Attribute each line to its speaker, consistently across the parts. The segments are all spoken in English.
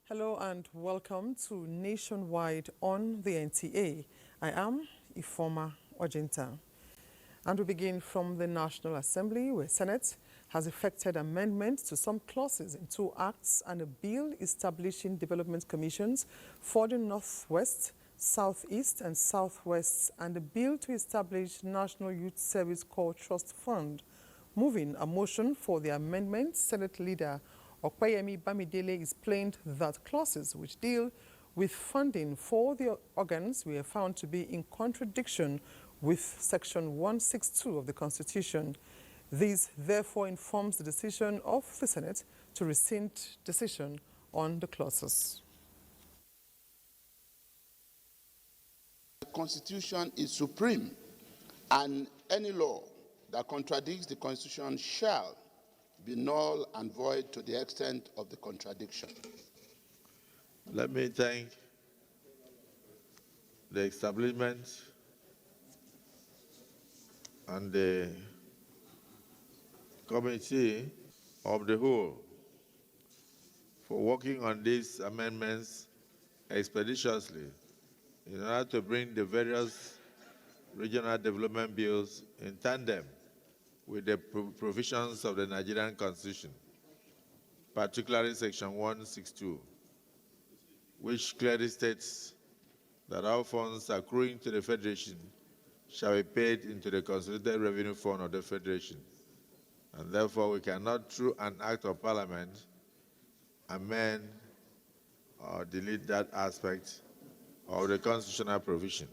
Speaker 1: Hello and welcome to Nationwide on the NTA. I am Ifoma Ojinta. And we begin from the National Assembly, where Senate has effected amendments to some clauses in 2 acts and a bill establishing development commissions for the Northwest, Southeast and Southwest, and a bill to establish National Youth Service Corps Trust Fund. Moving a motion for the amendment, Senate Leader Okwayemi Bamidele explained that clauses which deal with funding for the organs were found to be in contradiction with Section 162 of the Constitution. This therefore informs the decision of the Senate to rescind decision on the clauses.
Speaker 2: The Constitution is supreme, and any law that contradicts the Constitution shall be null and void to the extent of the contradiction.
Speaker 3: Let me thank the establishment and the committee of the whole for working on these amendments expeditiously in order to bring the various regional development bills in tandem with the provisions of the Nigerian Constitution, particularly Section 162, which clearly states that all funds accruing to the Federation shall be paid into the Consolidated Revenue Fund of the Federation. And therefore, we cannot, through an act of Parliament, amend or delete that aspect of the constitutional provision.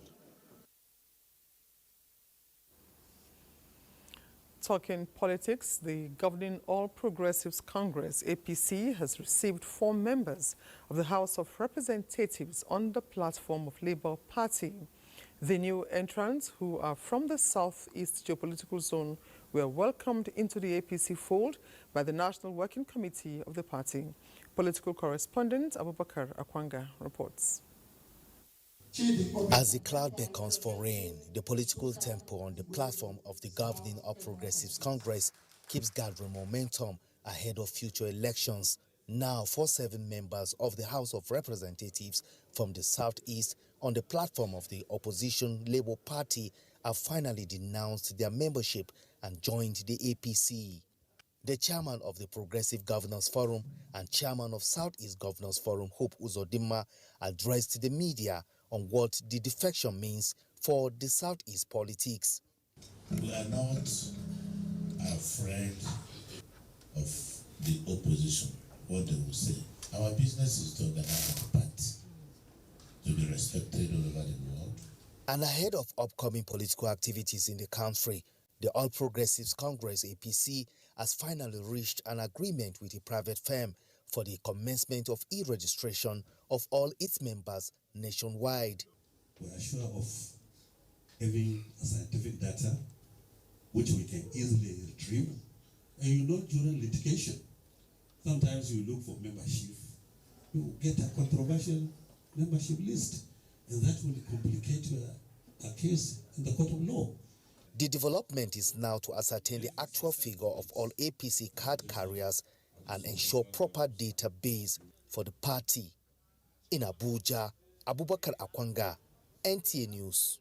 Speaker 1: Talking politics, the governing All Progressives Congress, APC, has received 4 members of the House of Representatives on the platform of Labour Party. The new entrants, who are from the Southeast geopolitical zone, were welcomed into the APC fold by the National Working Committee of the party. Political correspondent Abubakar Akwanga reports.
Speaker 4: As the cloud beckons for rain, the political tempo on the platform of the governing All Progressives Congress keeps gathering momentum ahead of future elections. Now, 47 members of the House of Representatives from the Southeast on the platform of the opposition Labour Party have finally denounced their membership and joined the APC. The chairman of the Progressive Governors Forum and chairman of Southeast Governors Forum, Hope Uzodimma, addressed the media on what the defection means for the Southeast politics.
Speaker 5: We are not afraid of the opposition, what they will say. Our business is to organize a party to be respected all over the world.
Speaker 4: And ahead of upcoming political activities in the country, the All Progressives Congress APC has finally reached an agreement with a private firm for the commencement of e-registration of all its members nationwide.
Speaker 5: We are sure of having scientific data which we can easily retrieve. And during litigation, sometimes you look for membership, you get a controversial membership list, and that will complicate a case in the court of law.
Speaker 4: The development is now to ascertain the actual figure of all APC card carriers and ensure proper database for the party. In Abuja, Abubakar Akwanga, NTA News.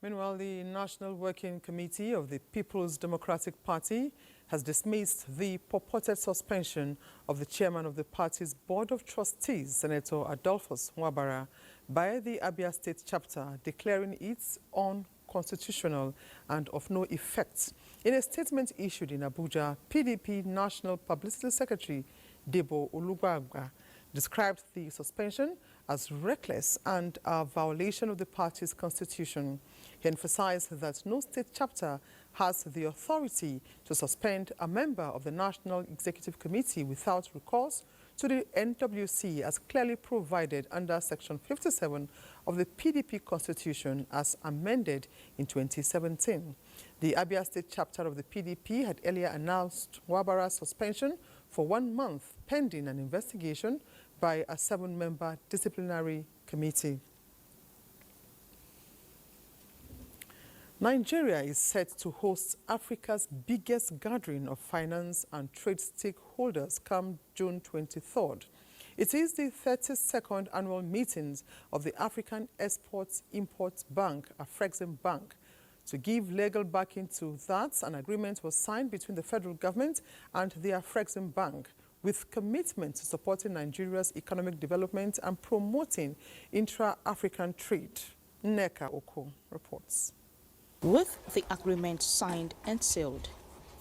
Speaker 1: Meanwhile, the National Working Committee of the People's Democratic Party has dismissed the purported suspension of the chairman of the party's Board of Trustees, Senator Adolphus Nwabara, by the Abia State chapter, declaring it unconstitutional. unconstitutional and of no effect. In a statement issued in Abuja, PDP National Publicity Secretary Debo Olugbagba described the suspension as reckless and a violation of the party's constitution. He emphasized that no state chapter has the authority to suspend a member of the National Executive Committee without recourse to the NWC as clearly provided under Section 57 of the PDP Constitution as amended in 2017. The Abia State chapter of the PDP had earlier announced Wabara's suspension for 1 month pending an investigation by a 7-member disciplinary committee. Nigeria is set to host Africa's biggest gathering of finance and trade stakeholders come June 23rd. It is the 32nd annual meetings of the African Export-Import Bank, Afrexim Bank. To give legal backing to that, an agreement was signed between the federal government and the Afrexim Bank, with commitment to supporting Nigeria's economic development and promoting intra-African trade. Neka Oko reports.
Speaker 6: With the agreement signed and sealed,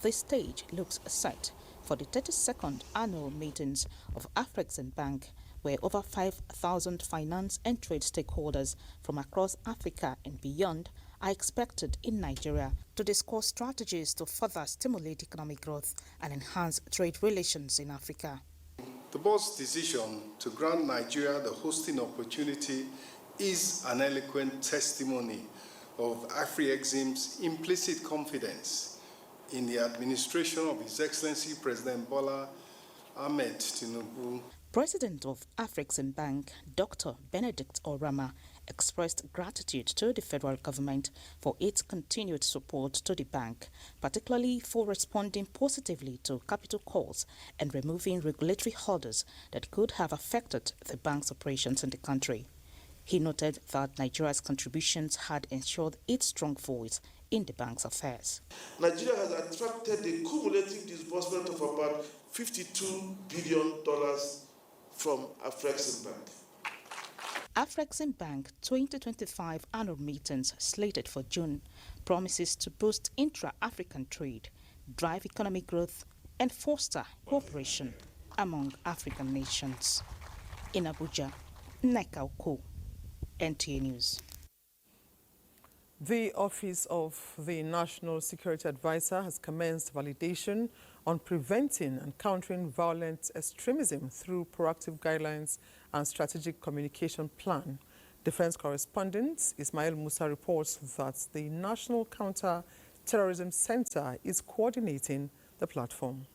Speaker 6: the stage looks set for the 32nd annual meetings of Afrexim Bank, where over 5,000 finance and trade stakeholders from across Africa and beyond are expected in Nigeria to discuss strategies to further stimulate economic growth and enhance trade relations in Africa.
Speaker 7: The board's decision to grant Nigeria the hosting opportunity is an eloquent testimony of Afrexim's implicit confidence in the administration of His Excellency President Bola Ahmed Tinubu.
Speaker 6: President of Afrexim Bank, Dr. Benedict Orama, expressed gratitude to the federal government for its continued support to the bank, particularly for responding positively to capital calls and removing regulatory hurdles that could have affected the bank's operations in the country. He noted that Nigeria's contributions had ensured its strong voice in the bank's affairs.
Speaker 8: Nigeria has attracted a cumulative disbursement of about $52 billion from Afrexim Bank.
Speaker 6: Afrexim Bank 2025 annual meetings slated for June promises to boost intra-African trade, drive economic growth, and foster cooperation among African nations. In Abuja, Neka Oko, NTA News.
Speaker 1: The Office of the National Security Advisor has commenced validation on preventing and countering violent extremism through proactive guidelines and strategic communication plan. Defense correspondent Ismail Musa reports that the National Counter-Terrorism Center is coordinating the platform.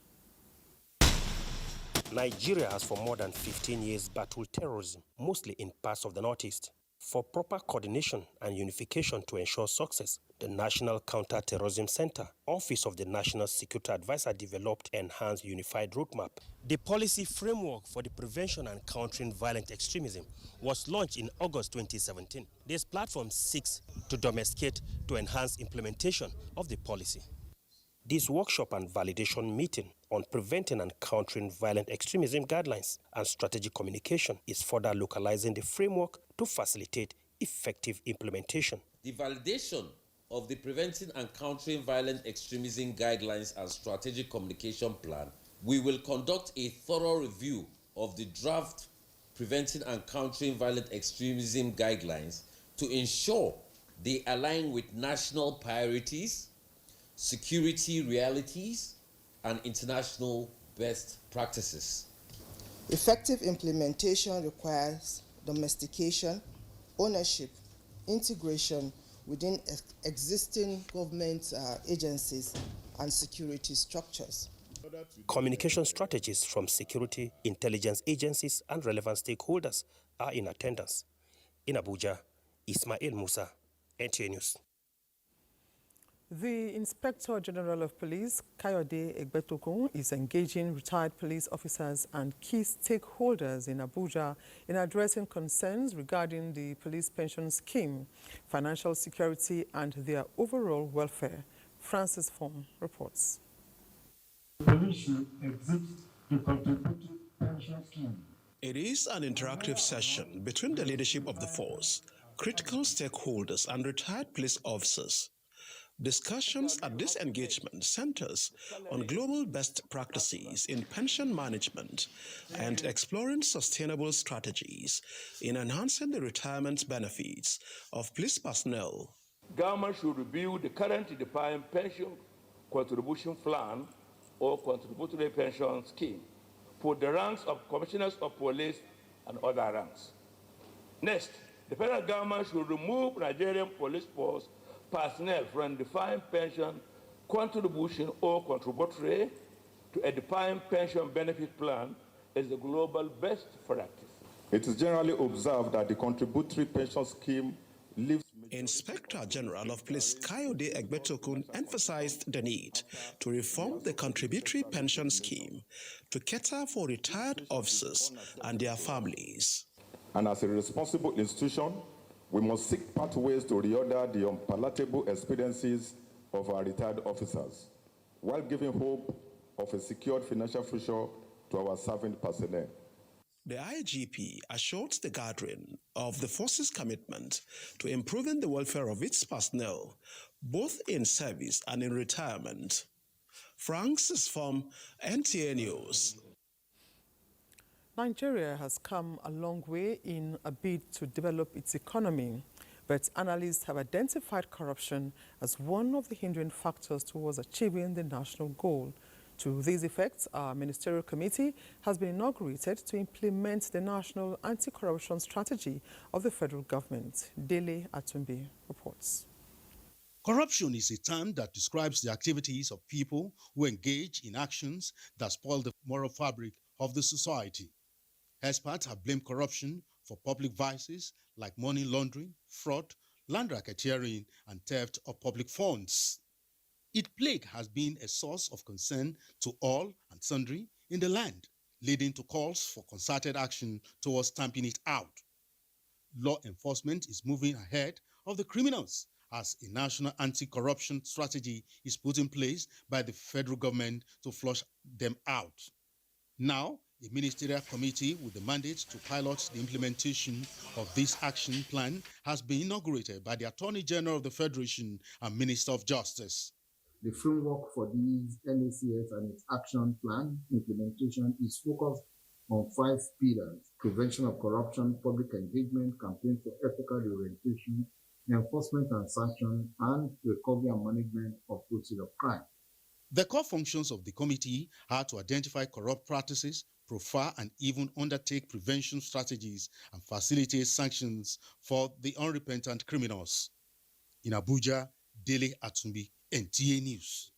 Speaker 9: Nigeria has for more than 15 years battled terrorism, mostly in parts of the Northeast. For proper coordination and unification to ensure success, the National Counter-Terrorism Center, Office of the National Security Advisor, developed enhanced unified roadmap. The policy framework for the prevention and countering violent extremism was launched in August 2017. This platform seeks to domesticate to enhance implementation of the policy. This workshop and validation meeting on preventing and countering violent extremism guidelines and strategic communication is further localizing the framework to facilitate effective implementation.
Speaker 10: The validation of the Preventing and Countering Violent Extremism Guidelines and Strategic Communication Plan, we will conduct a thorough review of the draft Preventing and Countering Violent Extremism Guidelines to ensure they align with national priorities, security realities, and international best practices.
Speaker 11: Effective implementation requires domestication, ownership, integration within existing government agencies and security structures.
Speaker 9: Communication strategies from security, intelligence agencies and relevant stakeholders are in attendance. In Abuja, Ismail Musa, NTA News.
Speaker 1: The Inspector General of Police, Kayode Egbetokun, is engaging retired police officers and key stakeholders in Abuja in addressing concerns regarding the police pension scheme, financial security, and their overall welfare. Francis Form reports.
Speaker 12: Police should exit the contributory pension scheme.
Speaker 13: It is an interactive session between the leadership of the force, critical stakeholders and retired police officers. Discussions at this engagement centers on global best practices in pension management and exploring sustainable strategies in enhancing the retirement benefits of police personnel.
Speaker 14: Government should review the current defined pension contribution plan or contributory pension scheme for the ranks of commissioners of police and other ranks. Next, the federal government should remove Nigerian police force personnel from defined pension contribution or contributory to a defined pension benefit plan as the global best practice.
Speaker 15: It is generally observed that the contributory pension scheme leaves...
Speaker 13: Inspector General of Police Kayode Egbetokun emphasized the need to reform the contributory pension scheme to cater for retired officers and their families.
Speaker 15: And as a responsible institution, we must seek pathways to reorder the unpalatable experiences of our retired officers, while giving hope of a secured financial future to our serving personnel.
Speaker 13: The IGP assured the gathering of the force's commitment to improving the welfare of its personnel, both in service and in retirement. Francis from NTA News.
Speaker 1: Nigeria has come a long way in a bid to develop its economy, but analysts have identified corruption as one of the hindering factors towards achieving the national goal. To these effects, our ministerial committee has been inaugurated to implement the national anti-corruption strategy of the federal government. Dele Atumbi reports.
Speaker 16: Corruption is a term that describes the activities of people who engage in actions that spoil the moral fabric of the society. Experts have blamed corruption for public vices like money laundering, fraud, land racketeering, and theft of public funds. Its plague has been a source of concern to all and sundry in the land, leading to calls for concerted action towards stamping it out. Law enforcement is moving ahead of the criminals as a national anti-corruption strategy is put in place by the federal government to flush them out. Now, a ministerial committee with the mandate to pilot the implementation of this action plan has been inaugurated by the Attorney General of the Federation and Minister of Justice.
Speaker 17: The framework for these NACS and its action plan implementation is focused on 5 pillars: prevention of corruption, public engagement, campaign for ethical reorientation, enforcement and sanction, and recovery and management of proceeds of crime.
Speaker 16: The core functions of the committee are to identify corrupt practices, profile and even undertake prevention strategies, and facilitate sanctions for the unrepentant criminals. In Abuja, Dele Atumbi, NTA News.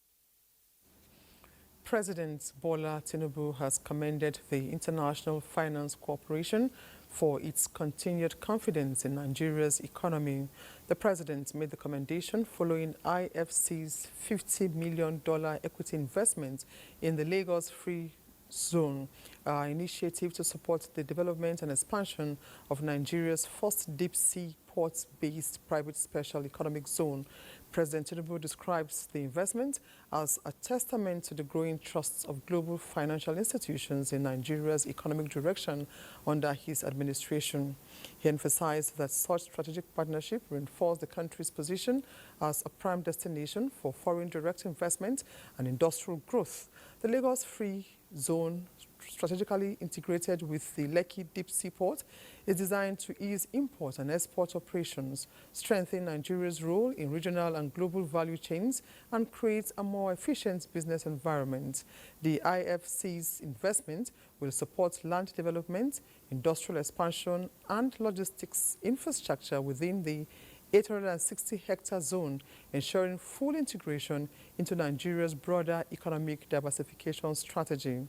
Speaker 1: President Bola Tinubu has commended the International Finance Corporation for its continued confidence in Nigeria's economy. The president made the commendation following IFC's $50 million equity investment in the Lagos Free Zone, initiative to support the development and expansion of Nigeria's first deep-sea port-based private special economic zone. President Tinubu describes the investment as a testament to the growing trust of global financial institutions in Nigeria's economic direction under his administration. He emphasized that such strategic partnership reinforced the country's position as a prime destination for foreign direct investment and industrial growth. The Lagos Free Zone, strategically integrated with the Lekki Deep Sea Port, is designed to ease import and export operations, strengthen Nigeria's role in regional and global value chains, and create a more efficient business environment. The IFC's investment will support land development, industrial expansion, and logistics infrastructure within the 860-hectare zone, ensuring full integration into Nigeria's broader economic diversification strategy.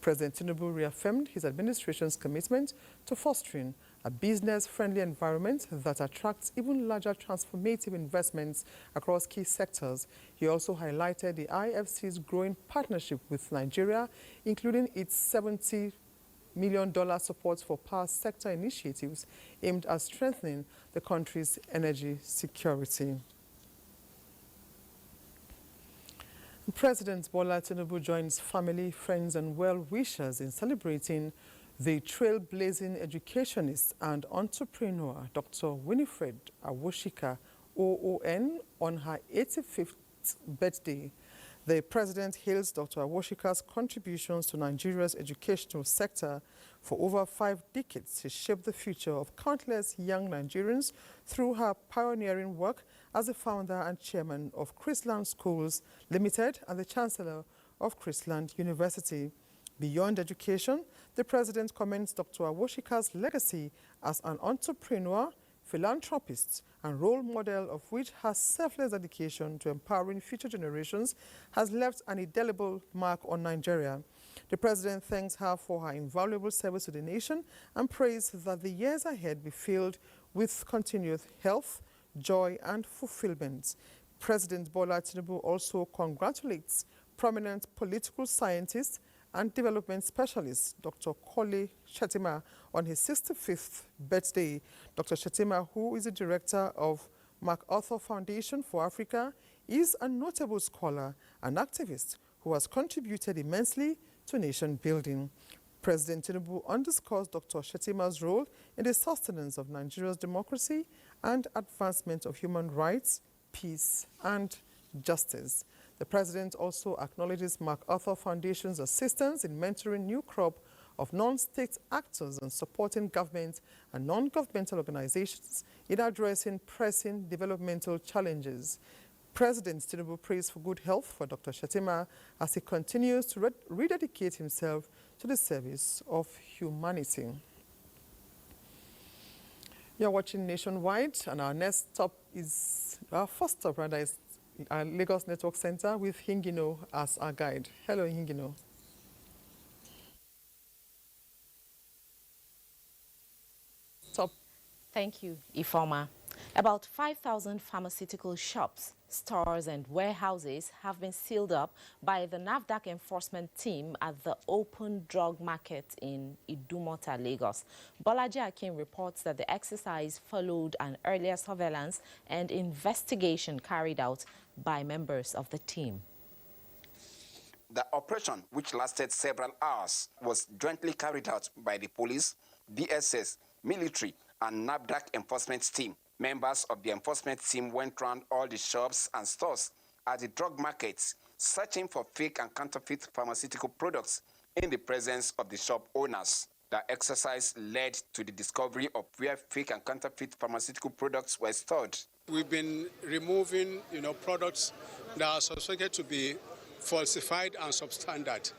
Speaker 1: President Tinubu reaffirmed his administration's commitment to fostering a business-friendly environment that attracts even larger transformative investments across key sectors. He also highlighted the IFC's growing partnership with Nigeria, including its $70 million support for power sector initiatives aimed at strengthening the country's energy security. President Bola Tinubu joins family, friends and well-wishers in celebrating The trailblazing educationist and entrepreneur Dr. Winifred Awoshika, OON, on her 85th birthday. The president hails Dr. Awoshika's contributions to Nigeria's educational sector. For over 5 decades, she shaped the future of countless young Nigerians through her pioneering work as the founder and chairman of Chrisland Schools Limited and the chancellor of Chrisland University. Beyond education, the president commends Dr. Awoshika's legacy as an entrepreneur, philanthropist, and role model, of which her selfless dedication to empowering future generations has left an indelible mark on Nigeria. The president thanks her for her invaluable service to the nation and prays that the years ahead be filled with continued health, joy, and fulfillment. President Bola Tinubu also congratulates prominent political scientist and development specialist Dr. Kole Shettima on his 65th birthday. Dr. Shettima, who is the director of MacArthur Foundation for Africa, is a notable scholar and activist who has contributed immensely to nation building. President Tinubu underscores Dr. Shettima's role in the sustenance of Nigeria's democracy and advancement of human rights, peace, and justice. The president also acknowledges MacArthur Foundation's assistance in mentoring new crop of non-state actors and supporting government and non-governmental organizations in addressing pressing developmental challenges. President Tinubu prays for good health for Dr. Shettima as he continues to rededicate himself to the service of humanity. You're watching Nationwide, and our next stop is, our first stop rather, is our Lagos Network Center with Hingino as our guide. Hello, Hingino. Stop.
Speaker 18: Thank you, Ifoma. About 5,000 pharmaceutical shops, stores and warehouses have been sealed up by the NAFDAC enforcement team at the open drug market in Idumota, Lagos. Bolaji Akin reports that the exercise followed an earlier surveillance and investigation carried out by members of the team.
Speaker 19: The operation, which lasted several hours, was jointly carried out by the police, DSS, military, and NAFDAC enforcement team. Members of the enforcement team went round all the shops and stores at the drug markets, searching for fake and counterfeit pharmaceutical products in the presence of the shop owners. The exercise led to the discovery of where fake and counterfeit pharmaceutical products were stored.
Speaker 20: We've been removing, products that are suspected to be falsified and substandard.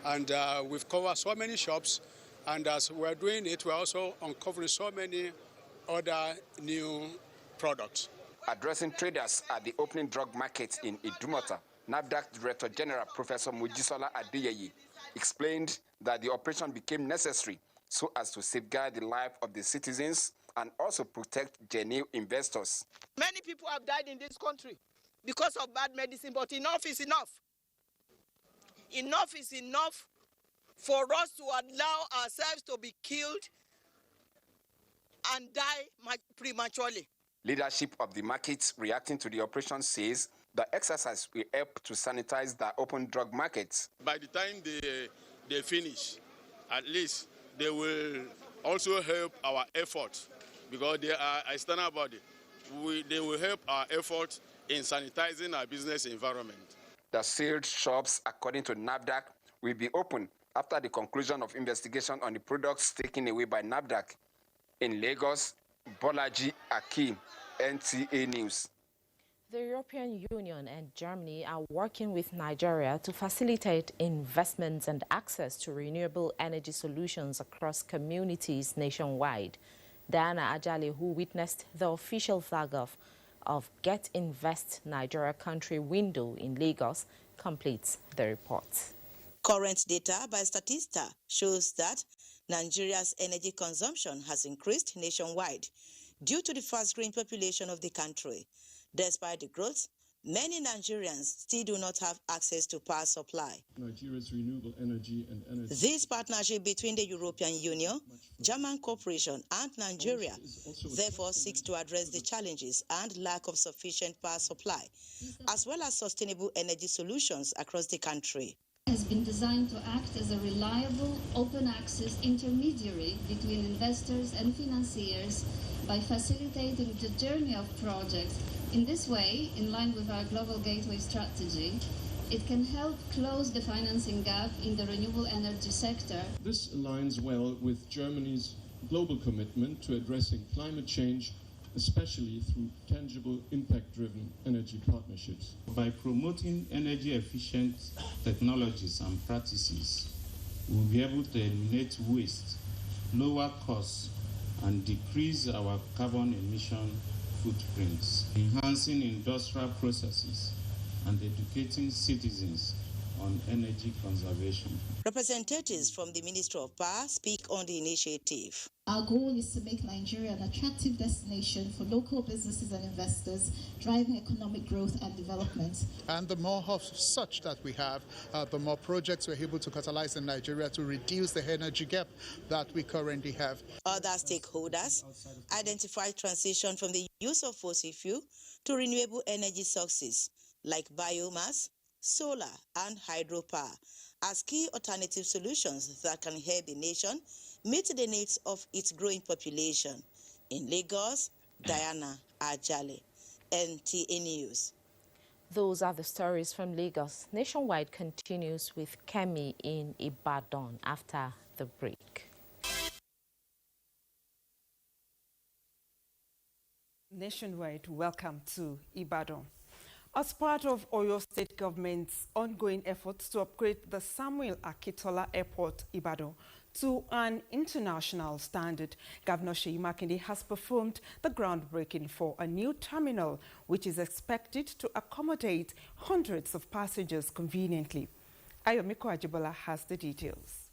Speaker 20: And we've covered so many shops, and as we're doing it, we're also uncovering so many other new products.
Speaker 19: Addressing traders at the opening drug market in Idumota, NAFDAC Director General Professor Mujisola Adeyeye explained that the operation became necessary so as to safeguard the life of the citizens and also protect genuine investors.
Speaker 21: Many people have died in this country because of bad medicine, but enough is enough. Enough is enough for us to allow ourselves to be killed and die prematurely.
Speaker 19: Leadership of the markets reacting to the operation says the exercise will help to sanitize the open drug markets.
Speaker 22: By the time they finish, at least they will also help our effort, because they are external body. They will help our effort in sanitizing our business environment.
Speaker 19: The sealed shops, according to NAFDAC, will be open after the conclusion of investigation on the products taken away by NAFDAC. In Lagos, Bolaji Akin, NTA News.
Speaker 18: The European Union and Germany are working with Nigeria to facilitate investments and access to renewable energy solutions across communities nationwide. Diana Ajale, who witnessed the official flag-off of Get Invest Nigeria Country window in Lagos, completes the report.
Speaker 23: Current data by Statista shows that Nigeria's energy consumption has increased nationwide due to the fast-growing population of the country. Despite the growth, many Nigerians still do not have access to power supply.
Speaker 24: Nigeria's renewable energy and energy.
Speaker 23: This partnership between the European Union, German Corporation, and Nigeria therefore seeks to address the challenges and lack of sufficient power supply, as well as sustainable energy solutions across the country.
Speaker 2: has been designed to act as a reliable, open-access intermediary between investors and financiers by facilitating the journey of projects. In this way, in line with our Global Gateway strategy, it can help close the financing gap in the renewable energy sector.
Speaker 24: This aligns well with Germany's global commitment to addressing climate change, especially through tangible impact-driven energy partnerships.
Speaker 3: By promoting energy-efficient technologies and practices, we'll be able to eliminate waste, lower costs, and decrease our carbon emission footprints, enhancing industrial processes and educating citizens on energy conservation.
Speaker 23: Representatives from the Ministry of Power speak on the initiative.
Speaker 4: Our goal is to make Nigeria an attractive destination for local businesses and investors, driving economic growth and development.
Speaker 5: And the more of such that we have, the more projects we're able to catalyze in Nigeria to reduce the energy gap that we currently have.
Speaker 23: Other stakeholders identify transition from the use of fossil fuel to renewable energy sources like biomass, solar, and hydropower as key alternative solutions that can help the nation meet the needs of its growing population. In Lagos, Diana Ajale, NTA News.
Speaker 18: Those are the stories from Lagos. Nationwide continues with Kemi in Ibadan after the break.
Speaker 25: Nationwide, welcome to Ibadan. As part of Oyo State Government's ongoing efforts to upgrade the Samuel Akitola Airport, Ibadan, to an international standard, Governor Seyi Makinde has performed the groundbreaking for a new terminal, which is expected to accommodate hundreds of passengers conveniently. Ayomiko Ajibola has the details.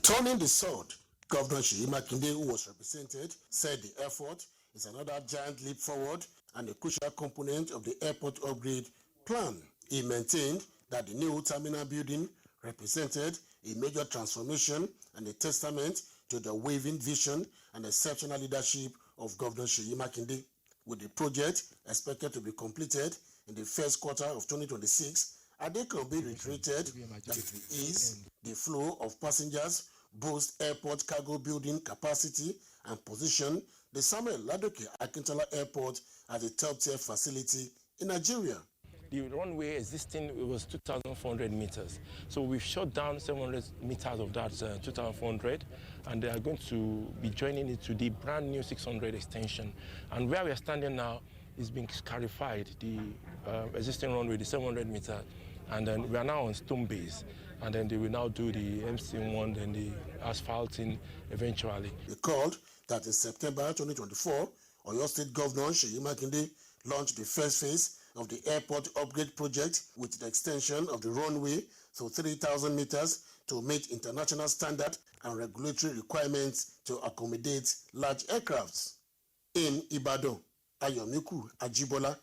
Speaker 26: Turning the sword, Governor Seyi Makinde, who was represented, said the effort is another giant leap forward and a crucial component of the airport upgrade plan. He maintained that the new terminal building represented a major transformation and a testament to the waving vision and exceptional leadership of Governor Seyi Makinde. With the project expected to be completed in the first quarter of 2026, Adekunbi reiterated that it will ease the flow of passengers, boost airport cargo building capacity, and position the Samuel Ladoke Akintola Airport as a top-tier facility in Nigeria.
Speaker 27: The runway existing was 2,400 meters. So we've shot down 700 meters of that 2,400, and they are going to be joining it to the brand new 600 extension. And where we are standing now is being scarified, the existing runway, the 700 meter, and then we are now on stone base. And then they will now do the MC1 and the asphalting eventually.
Speaker 26: He called that in September 2024, Oyo State Governor Seyi Makinde launched the first phase of the airport upgrade project with the extension of the runway to 3,000 meters to meet international standard and regulatory requirements to accommodate large aircrafts. In Ibadan, Ayomiku Ajibola,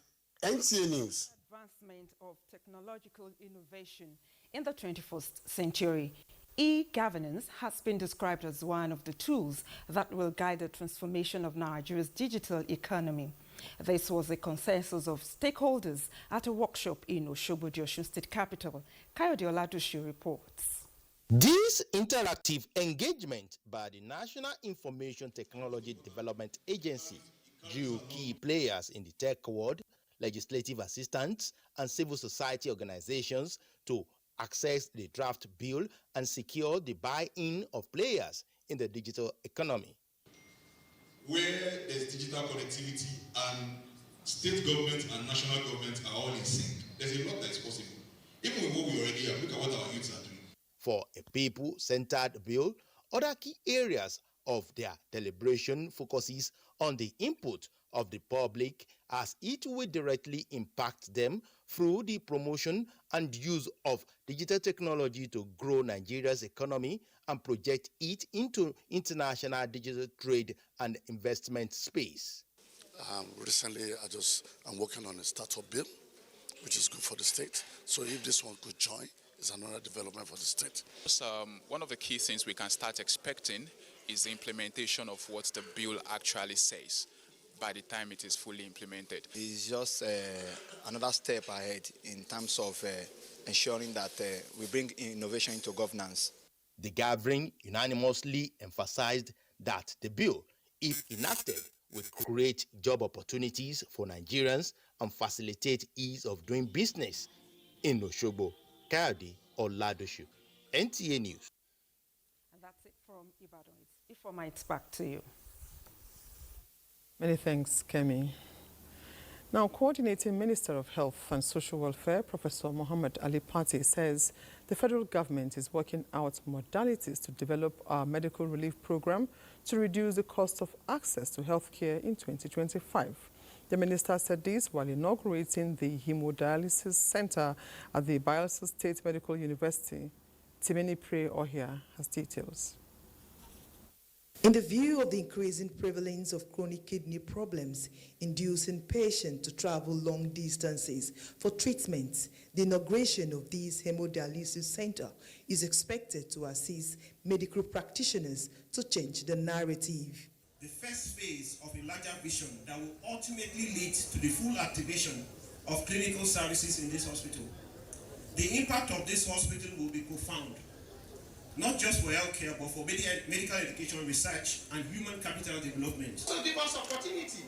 Speaker 26: NTA News.
Speaker 25: Advancement of technological innovation in the 21st century. E-governance has been described as one of the tools that will guide the transformation of Nigeria's digital economy. This was a consensus of stakeholders at a workshop in Osogbo, the Osun State capital. Kayode Oladosu reports.
Speaker 28: This interactive engagement by the National Information Technology Development Agency drew key players in the tech world, legislative assistants, and civil society organizations to access the draft bill and secure the buy-in of players in the digital economy.
Speaker 29: Where there's digital connectivity and state government and national government are all in sync, there's a lot that is possible. Even with what we already have, look at what our youths are doing.
Speaker 28: For a people-centered bill, other key areas of their deliberation focuses on the input of the public as it will directly impact them through the promotion and use of digital technology to grow Nigeria's economy and project it into international digital trade and investment space.
Speaker 30: Recently, I'm working on a startup bill, which is good for the state. So if this one could join, it's another development for the state.
Speaker 31: One of the key things we can start expecting is the implementation of what the bill actually says by the time it is fully implemented.
Speaker 32: It's just another step ahead in terms of
Speaker 6: ensuring that we bring innovation into governance.
Speaker 28: The gathering unanimously emphasized that the bill, if enacted, will create job opportunities for Nigerians and facilitate ease of doing business in Osogbo, Kayode, or Ladoshu. NTA News.
Speaker 25: And that's it from Ibadan. Ifeoma, it's back to you.
Speaker 1: Many thanks, Kemi. Now, Coordinating Minister of Health and Social Welfare, Professor Mohammed Ali Pate, says the federal government is working out modalities to develop a medical relief program to reduce the cost of access to healthcare in 2025. The minister said this while inaugurating the hemodialysis center at the Bayelsa State Medical University. Timini Pre Ohia has details.
Speaker 7: In the view of the increasing prevalence of chronic kidney problems, inducing patients to travel long distances for treatment, the inauguration of this hemodialysis center is expected to assist medical practitioners to change the narrative.
Speaker 8: The first phase of a larger vision that will ultimately lead to the full activation of clinical services in this hospital. The impact of this hospital will be profound, not just for healthcare, but for medical education, research, and human capital development.
Speaker 9: To give us opportunity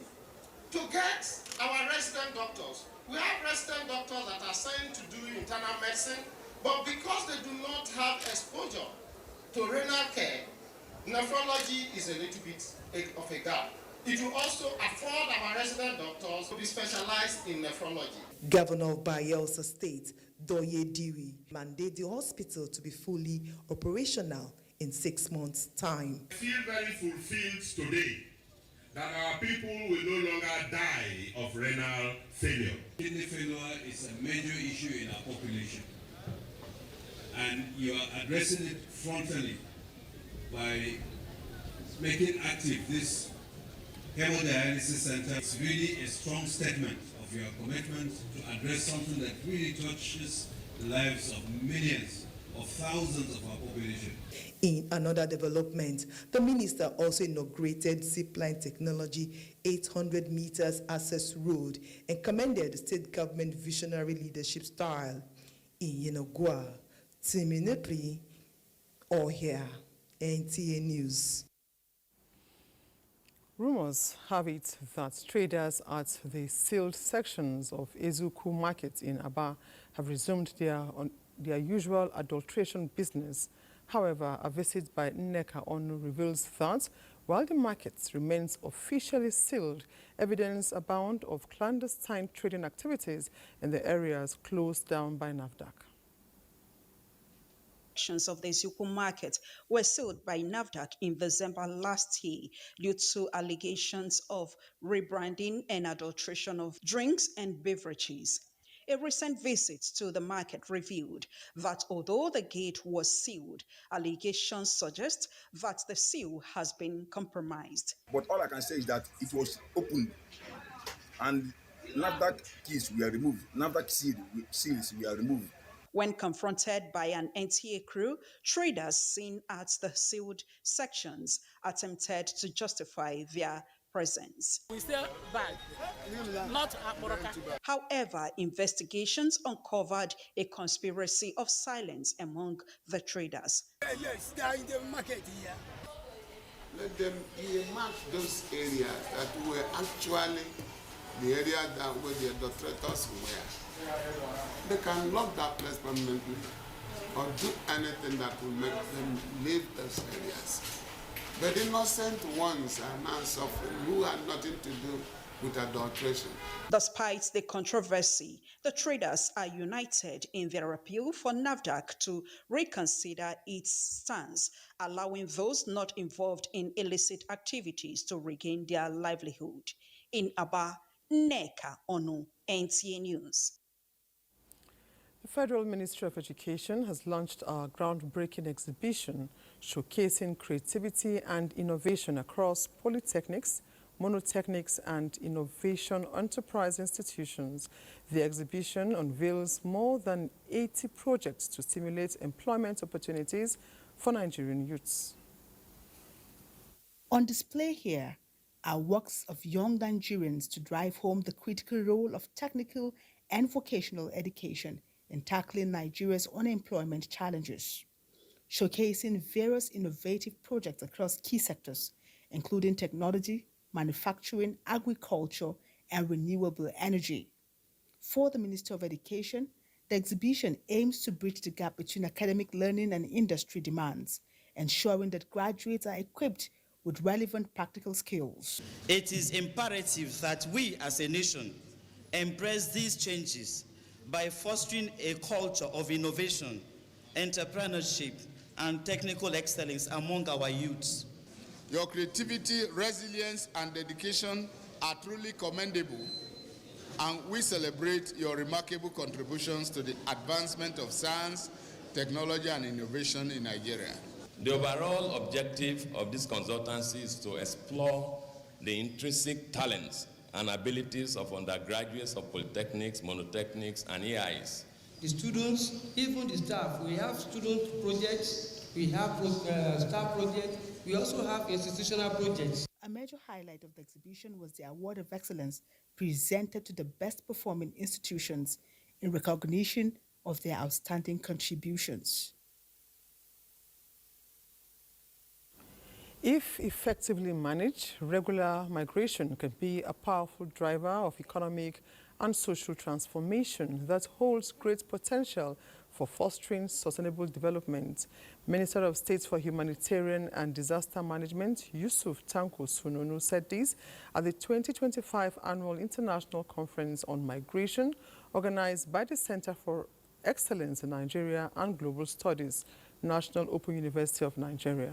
Speaker 9: to get our resident doctors. We have resident doctors that are sent to do internal medicine, but because they do not have exposure to renal care, nephrology is a little bit of a gap. It will also afford our resident doctors to be specialized in nephrology.
Speaker 7: Governor of Bayelsa State, Doye Diri, mandate the hospital to be fully operational in 6 months' time.
Speaker 29: I feel very fulfilled today that our people will no longer die of renal failure.
Speaker 10: Kidney failure is a major issue in our population, and you are addressing it frontally by making active this hemodialysis center. It's really a strong statement of your commitment to address something that really touches the lives of millions, of thousands of our population.
Speaker 7: In another development, the minister also inaugurated zipline technology 800 meters access road and commended the state government visionary leadership style. In Yenogwa, Timinepri, or here, NTA News.
Speaker 1: Rumors have it that traders at the sealed sections of Ezuku Market in Aba have resumed their usual adulteration business. However, a visit by NECA ONU reveals that while the market remains officially sealed, evidence abound of clandestine trading activities in the areas closed down by NAFDAC.
Speaker 11: Of the Ezuku market were sealed by NAFDAC in December last year due to allegations of rebranding and adulteration of drinks and beverages. A recent visit to the market revealed that although the gate was sealed, allegations suggest that the seal has been compromised.
Speaker 12: But all I can say is that it was opened and NAFDAC keys were removed. NAFDAC seals were removed.
Speaker 11: When confronted by an NTA crew, traders seen at the sealed sections attempted to justify their presence.
Speaker 13: We sell bag, not Morocco.
Speaker 11: However, investigations uncovered a conspiracy of silence among the traders.
Speaker 9: Yes, they are in the market here.
Speaker 14: Let them mark those areas that were actually the area where the adulterators were. They can lock that place permanently or do anything that will make them leave those areas. But innocent ones are now suffering who had nothing to do with adulteration.
Speaker 11: Despite the controversy, the traders are united in their appeal for NAFDAC to reconsider its stance, allowing those not involved in illicit activities to regain their livelihood. In Aba, NECA ONU, NTA News.
Speaker 1: The Federal Ministry of Education has launched a groundbreaking exhibition showcasing creativity and innovation across polytechnics, monotechnics, and innovation enterprise institutions. The exhibition unveils more than 80 projects to stimulate employment opportunities for Nigerian youths.
Speaker 15: On display here are works of young Nigerians to drive home the critical role of technical and vocational education in tackling Nigeria's unemployment challenges, showcasing various innovative projects across key sectors, including technology, manufacturing, agriculture, and renewable energy. For the Minister of Education, the exhibition aims to bridge the gap between academic learning and industry demands, ensuring that graduates are equipped with relevant practical skills.
Speaker 2: It is imperative that we as a nation embrace these changes by fostering a culture of innovation, entrepreneurship, and technical excellence among our youths.
Speaker 14: Your creativity, resilience, and dedication are truly commendable, and we celebrate your remarkable contributions to the advancement of science, technology, and innovation in Nigeria.
Speaker 3: The overall objective of this consultancy is to explore the intrinsic talents and abilities of undergraduates of polytechnics, monotechnics, and AIs.
Speaker 4: The students, even the staff, we have student projects, we have staff projects, we also have institutional projects.
Speaker 15: A major highlight of the exhibition was the Award of Excellence presented to the best performing institutions in recognition of their outstanding contributions.
Speaker 1: If effectively managed, regular migration can be a powerful driver of economic and social transformation that holds great potential for fostering sustainable development. Minister of State for Humanitarian and Disaster Management, Yusuf Tanko Sununu, said this at the 2025 Annual International Conference on Migration, organized by the Center for Excellence in Nigeria and Global Studies, National Open University of Nigeria.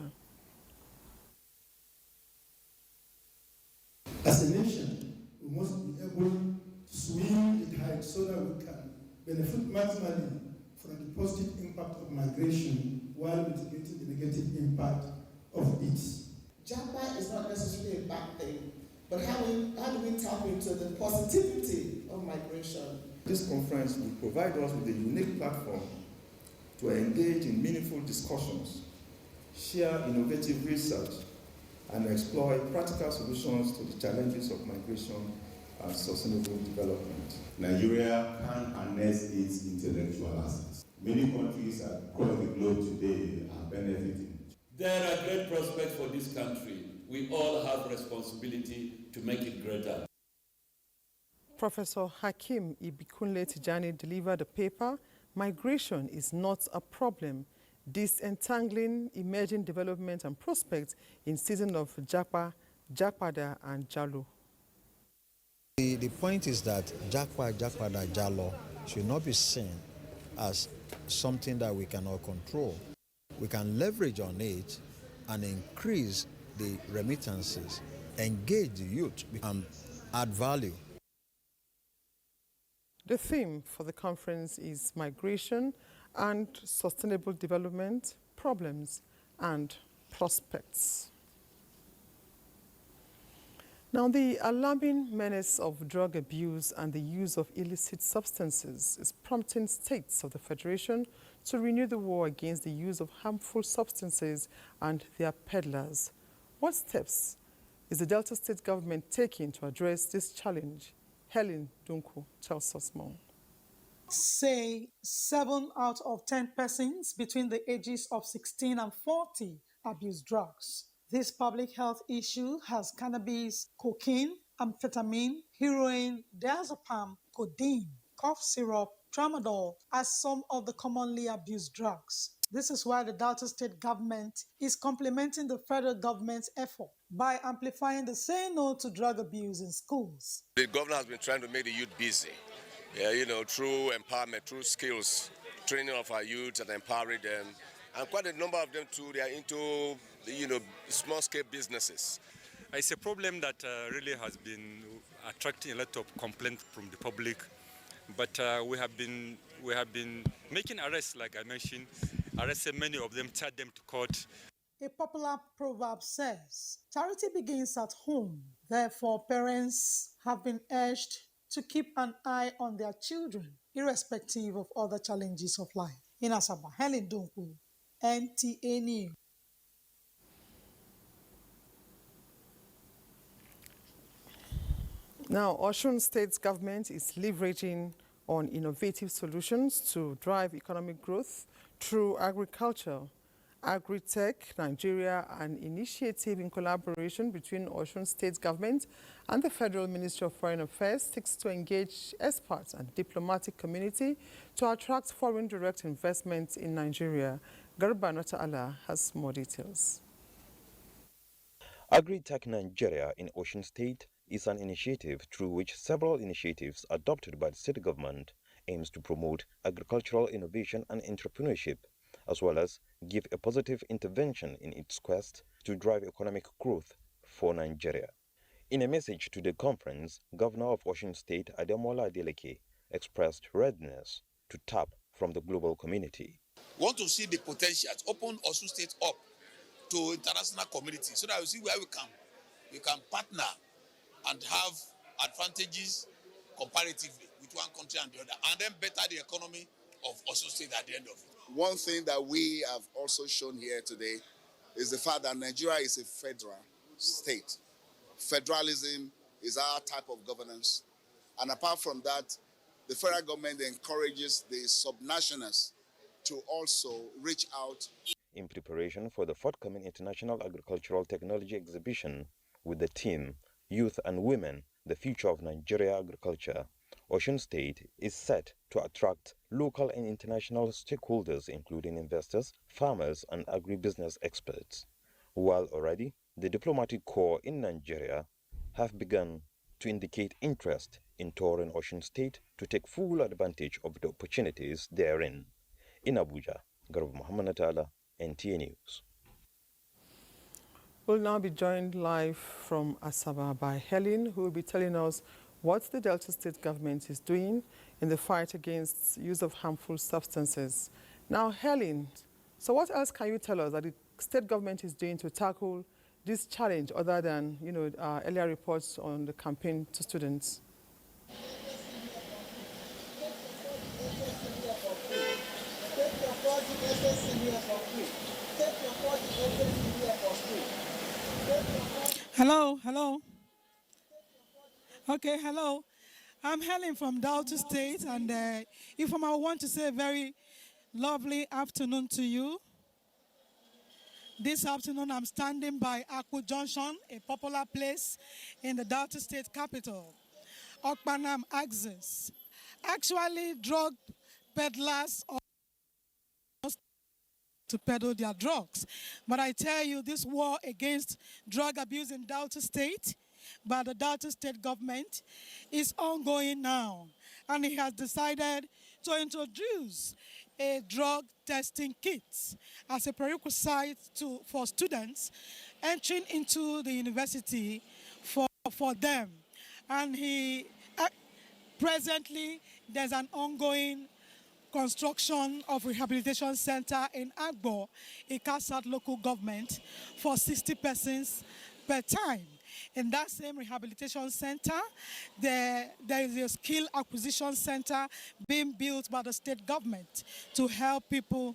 Speaker 5: As a nation, we must be able to swing the tide so that we can benefit maximally from the positive impact of migration while mitigating the negative impact of it.
Speaker 16: Japa is not necessarily a bad thing, but how do we tap into the positivity of migration?
Speaker 17: This conference will provide us with a unique platform to engage in meaningful discussions, share innovative research, and explore practical solutions to the challenges of migration and sustainable development.
Speaker 19: Nigeria can harness its intellectual assets. Many countries across the globe today are benefiting.
Speaker 20: There are great prospects for this country. We all have responsibility to make it greater.
Speaker 1: Professor Hakim Ibikunle Tijani delivered a paper, Migration is Not a Problem, Disentangling Emerging Development and Prospects in Season of Japa, Japada and Jalo.
Speaker 21: The point is that Japa, Japada, Jalo should not be seen as something that we cannot control. We can leverage on it and increase the remittances, engage the youth, and add value.
Speaker 1: The theme for the conference is Migration and Sustainable Development, Problems and Prospects. Now, the alarming menace of drug abuse and the use of illicit substances is prompting states of the Federation to renew the war against the use of harmful substances and their peddlers. What steps is the Delta State government taking to address this challenge? Helen Dunku tells us more.
Speaker 22: Say 7 out of 10 persons between the ages of 16 and 40 abuse drugs. This public health issue has cannabis, cocaine, amphetamine, heroin, diazepam, codeine, cough syrup, tramadol as some of the commonly abused drugs. This is why the Delta State government is complementing the federal government's effort by amplifying the Say No to Drug Abuse in schools.
Speaker 24: The governor has been trying to make the youth busy, through empowerment, through skills, training of our youth and empowering them. And quite a number of them too, they are into, small-scale businesses.
Speaker 32: It's a problem that really has been attracting a lot of complaints from the public. But we have been making arrests, like I mentioned, arrested many of them, tied them to court.
Speaker 22: A popular proverb says, charity begins at home. Therefore, parents have been urged to keep an eye on their children, irrespective of other challenges of life. In Asaba, Helen Dunku, NTA News. Now, Osun State government is leveraging
Speaker 1: on innovative solutions to drive economic growth through agriculture. Agri-Tech Nigeria, an initiative in collaboration between Osun State Government and the Federal Ministry of Foreign Affairs, seeks to engage experts and diplomatic community to attract foreign direct investment in Nigeria. Garba Nota'ala has more details.
Speaker 6: Agri-Tech Nigeria in Osun State is an initiative through which several initiatives adopted by the state government aims to promote agricultural innovation and entrepreneurship, as well as give a positive intervention in its quest to drive economic growth for Nigeria. In a message to the conference, Governor of Osun State Ademola Adeleke expressed readiness to tap from the global community.
Speaker 8: We want to see the potentials, open Osun State up to international community so that we see where we can partner and have advantages comparatively with one country and the other, and then better the economy of Osun State at the end of it.
Speaker 12: One thing that we have also shown here today is the fact that Nigeria is a federal state. Federalism is our type of governance. And apart from that, the federal government encourages the subnationals to also reach out.
Speaker 6: In preparation for the forthcoming International Agricultural Technology Exhibition with the theme Youth and Women, the Future of Nigeria Agriculture, Osun State is set to attract local and international stakeholders, including investors, farmers, and agribusiness experts. While already the diplomatic corps in Nigeria have begun to indicate interest in touring Osun State to take full advantage of the opportunities therein. In Abuja, Garba Muhammad Natala, NTA News.
Speaker 1: We'll now be joined live from Asaba by Helen, who will be telling us what the Delta State government is doing in the fight against use of harmful substances. Now, Helen, so what else can you tell us that the state government is doing to tackle this challenge other than, earlier reports on the campaign to students?
Speaker 22: Hello. Okay, hello. I'm Helen from Delta State, and if I want to say a very lovely afternoon to you. This afternoon, I'm standing by Akwu Junction, a popular place in the Delta State capital, Okpanam Axis. Actually, drug peddlers are to peddle their drugs. But I tell you, this war against drug abuse in Delta State by the Delta State government is ongoing now. And it has decided to introduce a drug testing kit as a prerequisite for students entering into the university for them. And presently, there's an ongoing construction of rehabilitation center in Agbo, a Kasat local government, for 60 persons per time. In that same rehabilitation center, there is a skill acquisition center being built by the state government to help people.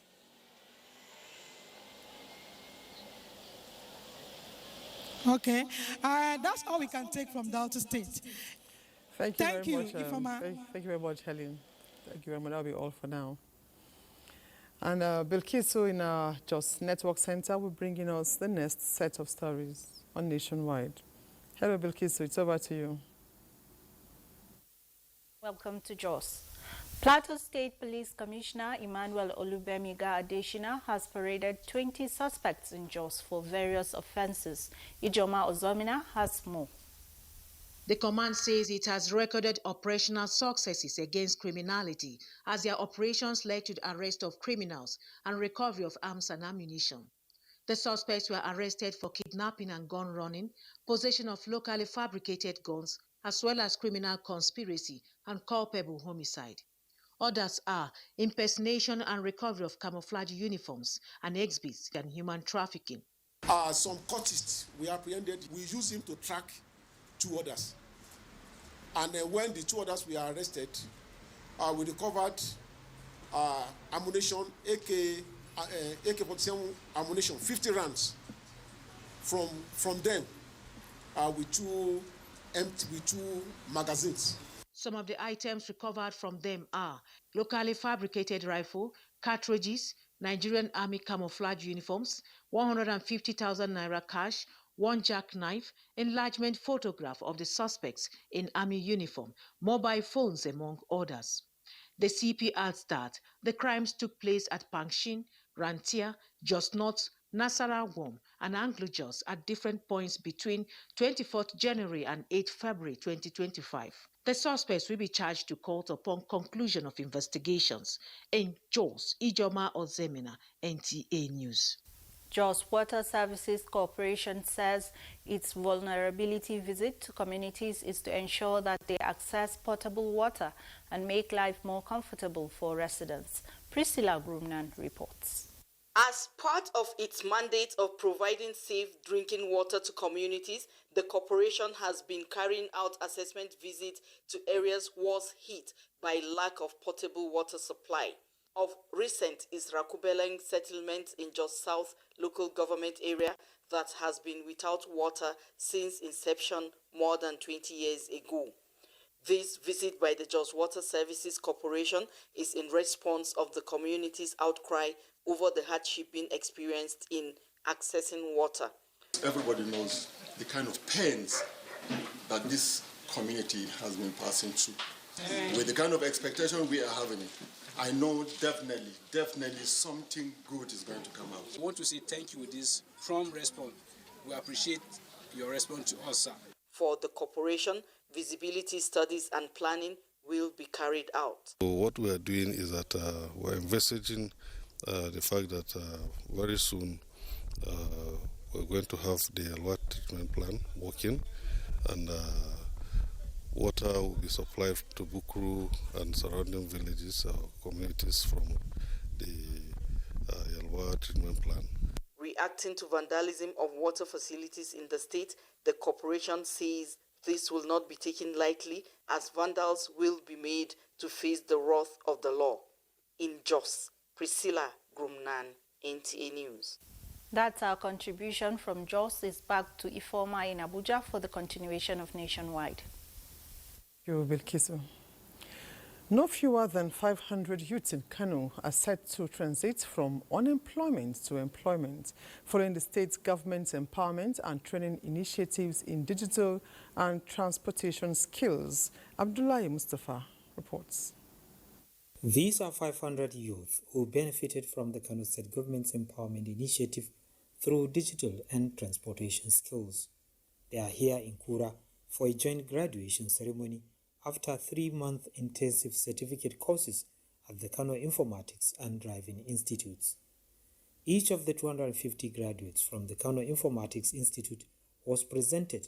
Speaker 22: Okay, that's all we can take from Delta State.
Speaker 1: Thank you very much. Thank you very much, Helen. Thank you very much. That'll be all for now. And Bilkisu in our Jos Network Center will bring in us the next set of stories on Nationwide. Hello, Bilkisu. It's over to you.
Speaker 10: Welcome to Jos. Plateau State Police Commissioner Emmanuel Olubemiga Adeshina has paraded 20 suspects in Jos for various offenses. Ijoma Ozomina has more.
Speaker 18: The command says it has recorded operational successes against criminality as their operations led to the arrest of criminals and recovery of arms and ammunition. The suspects were arrested for kidnapping and gun running, possession of locally fabricated guns, as well as criminal conspiracy and culpable homicide. Others are impersonation and recovery of camouflage uniforms and exhibits and human trafficking.
Speaker 9: Some cultists we apprehended, we used him to track 2 others. And when the 2 others were arrested, we recovered ammunition, AK-47 ammunition, 50 rounds from them with 2 magazines.
Speaker 18: Some of the items recovered from them are locally fabricated rifle, cartridges, Nigerian Army camouflage uniforms, 150,000 naira cash, one jackknife, enlargement photograph of the suspects in army uniform, mobile phones, among others. The CP adds that the crimes took place at Pangshin, Rantia, Jos North, Nasarawa, and Anglo-Jos at different points between 24th January and 8 February 2025. The suspects will be charged to court upon conclusion of investigations. In Jos, Ijoma Ozemina, NTA News.
Speaker 10: Jos Water Services Corporation says its vulnerability visit to communities is to ensure that they access potable water and make life more comfortable for residents. Priscilla Grumnan reports.
Speaker 2: As part of its mandate of providing safe drinking water to communities, the corporation has been carrying out assessment visits to areas worst hit by lack of potable water supply. Of recent is Rakubeleng settlement in Jos South local government area that has been without water since inception more than 20 years ago. This visit by the Jos Water Services Corporation is in response of the community's outcry over the hardship being experienced in accessing water.
Speaker 7: Everybody knows the kind of pains that this community has been passing through. With the kind of expectation we are having, I know definitely something good is going to come out.
Speaker 11: I want to say thank you with this prompt response. We appreciate your response to us, sir.
Speaker 2: For the corporation, visibility studies and planning will be carried out.
Speaker 13: So what we are doing is that we're investigating the fact that very soon we're going to have the water treatment plan working, and water will be supplied to Bukuru and surrounding villages or communities from the Yalwa treatment plan.
Speaker 2: Reacting to vandalism of water facilities in the state, the corporation says this will not be taken lightly as vandals will be made to face the wrath of the law. In Jos, Priscilla Grumnan, NTA News.
Speaker 10: That's our contribution from Jos. Is back to Ifoma in Abuja for the continuation of Nationwide.
Speaker 1: You, Bilkisu. No fewer than 500 youths in Kano are set to transit from unemployment to employment following the state government's empowerment and training initiatives in digital and transportation skills. Abdullahi Mustafa reports.
Speaker 23: These are 500 youth who benefited from the Kano State Government's empowerment initiative through digital and transportation skills. They are here in Kura for a joint graduation ceremony after 3-month intensive certificate courses at the Kano Informatics and Driving Institutes. Each of the 250 graduates from the Kano Informatics Institute was presented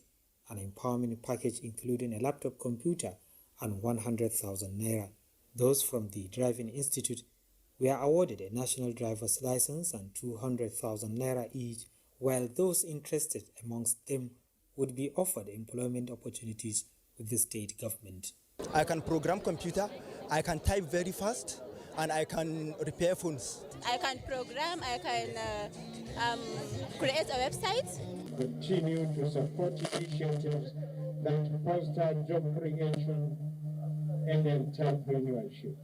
Speaker 23: an empowerment package including a laptop computer and 100,000 naira. Those from the Driving Institute were awarded a national driver's license and 200,000 naira each, while those interested amongst them would be offered employment opportunities with the state government.
Speaker 25: I can program computer, I can type very fast, and I can repair phones.
Speaker 26: I can program, I can create a website.
Speaker 27: Continue to support initiatives that foster job creation and entrepreneurship.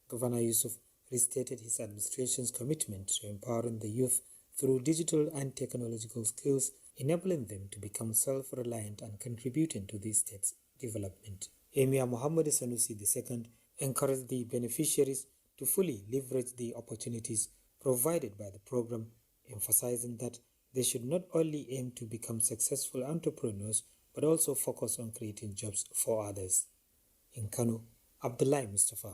Speaker 23: Governor Yusuf restated his administration's commitment to empowering the youth through digital and technological skills, enabling them to become self-reliant and contributing to the state's development. Emir Muhammad Sanusi II encouraged the beneficiaries to fully leverage the opportunities provided by the program, emphasizing that they should not only aim to become successful entrepreneurs, but also focus on creating jobs for others. In Kano, Abdullahi Mustafa,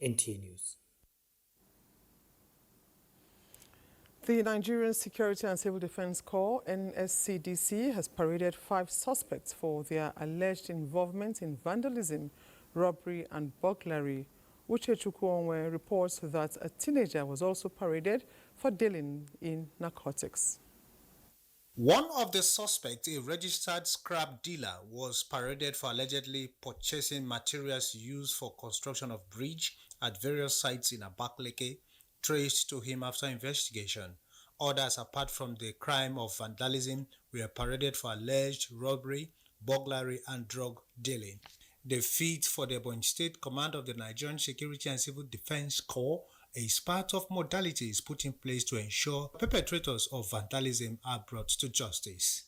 Speaker 23: NTA News.
Speaker 1: The Nigerian Security and Civil Defense Corps, NSCDC, has paraded 5 suspects for their alleged involvement in vandalism, robbery and burglary. Uche Chukwuonwe reports that a teenager was also paraded for dealing in narcotics.
Speaker 28: One of the suspects, a registered scrap dealer, was paraded for allegedly purchasing materials used for construction of bridge at various sites in Abakaliki, traced to him after investigation. Others, apart from the crime of vandalism, were paraded for alleged robbery, burglary and drug dealing. The feat for the Ebonyi State Command of the Nigerian Security and Civil Defense Corps is part of modalities put in place to ensure perpetrators of vandalism are brought to justice.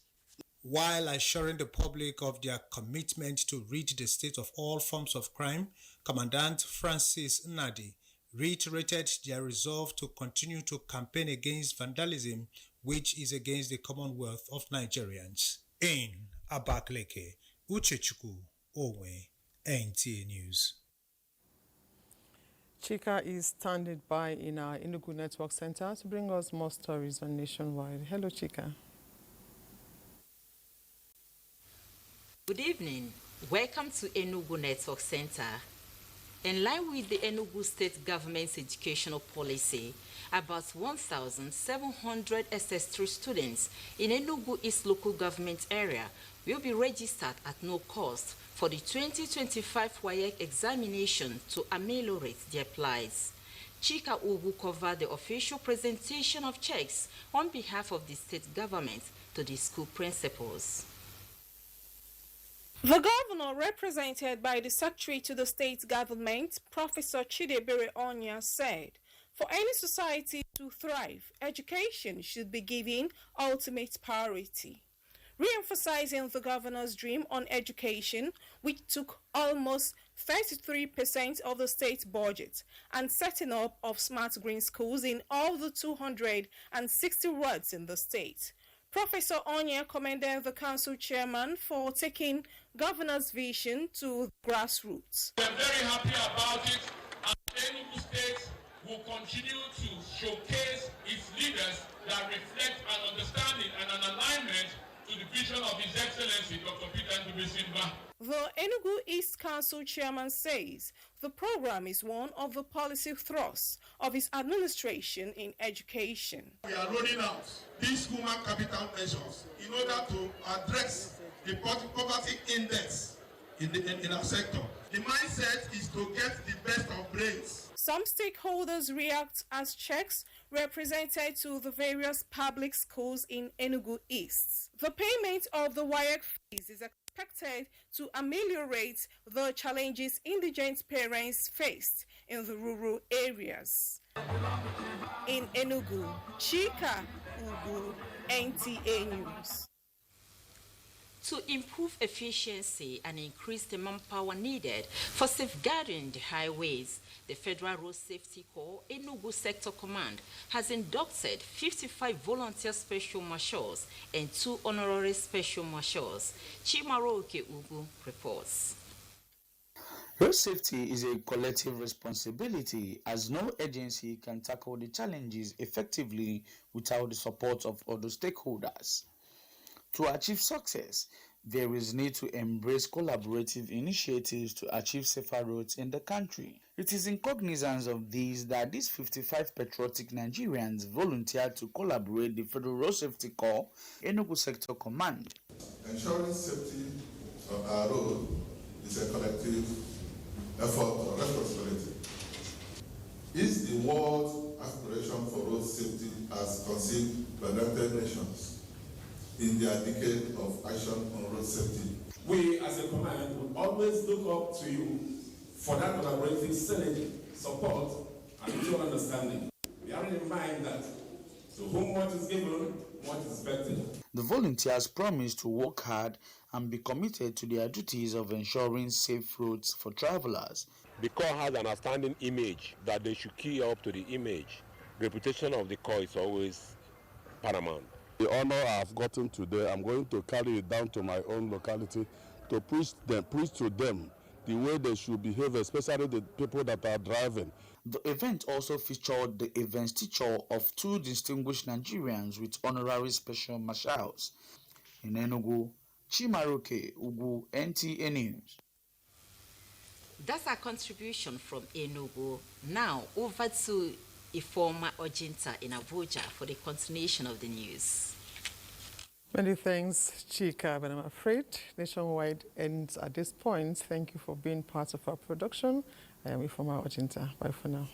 Speaker 28: While assuring the public of their commitment to rid the state of all forms of crime, Commandant Francis Nnadi reiterated their resolve to continue to campaign against vandalism, which is against the commonwealth of Nigerians. In Abakaliki, Uchechukwu Owe, NTA News.
Speaker 1: Chika is standing by in our Enugu Network Center to bring us more stories on Nationwide. Hello, Chika.
Speaker 3: Good evening. Welcome to Enugu Network Center. In line with the Enugu State Government's educational policy, about 1,700 SS3 students in Enugu East Local Government Area will be registered at no cost for the 2025 WAEC examination to ameliorate their plight. Chika Ugu covered the official presentation of checks on behalf of the state government to the school principals.
Speaker 4: The governor, represented by the secretary to the state government, Professor Chidebere Onya, said, for any society to thrive, education should be given ultimate priority. Re-emphasizing the governor's dream on education, which took almost 33% of the state budget, and setting up of smart green schools in all the 260 wards in the state. Professor Onya commended the council chairman for taking governor's vision to grassroots.
Speaker 5: We are very happy about it, and Enugu State will continue to showcase its leaders that reflect an understanding and an alignment to the vision of His Excellency Dr. Peter Ndubisi-Mba.
Speaker 4: The Enugu East Council chairman says the program is one of the policy thrusts of his administration in education.
Speaker 5: We are rolling out these human capital measures in order to address the poverty index in our sector. The mindset is to get the best of brains.
Speaker 4: Some stakeholders react as checks represented to the various public schools in Enugu East. The payment of the WAEC fees is expected to ameliorate the challenges indigent parents faced in the rural areas. In Enugu, Chika Ugu, NTA News.
Speaker 3: To improve efficiency and increase the manpower needed for safeguarding the highways, the Federal Road Safety Corps Enugu Sector Command has inducted 55 volunteer special marshals and 2 honorary special marshals. Chimaroke Ugu reports.
Speaker 14: Road safety is a collective responsibility, as no agency can tackle the challenges effectively without the support of other stakeholders. To achieve success, there is need to embrace collaborative initiatives to achieve safer roads in the country. It is in cognizance of these that these 55 patriotic Nigerians volunteered to collaborate the Federal Road Safety Corps Enugu Sector Command.
Speaker 15: Ensuring safety on our road is a collective effort or responsibility. Is the world aspiration for road safety as conceived by the United Nations in their decade of action on road safety?
Speaker 5: We as a command will always look up to you for that collaborative synergy, support, and mutual understanding. Bearing in mind that to whom what is given, what is expected.
Speaker 14: The volunteers promise to work hard and be committed to their duties of ensuring safe roads for travelers.
Speaker 16: The Corps has an outstanding image that they should key up to the image. Reputation of the Corps is always paramount.
Speaker 17: The honor I've gotten today, I'm going to carry it down to my own locality to preach to them the way they should behave, especially the people that are driving.
Speaker 14: The event also featured the events teacher of 2 distinguished Nigerians with honorary special marshals. In Enugu, Chimaroke Ugu, NTA News.
Speaker 3: That's our contribution from Enugu. Now over to Ifeoma Ojinta in Abuja for the continuation of the news.
Speaker 1: Many thanks, Chika, but I'm afraid Nationwide ends at this point. Thank you for being part of our production. I am Ifeoma Ojinta. Bye for now.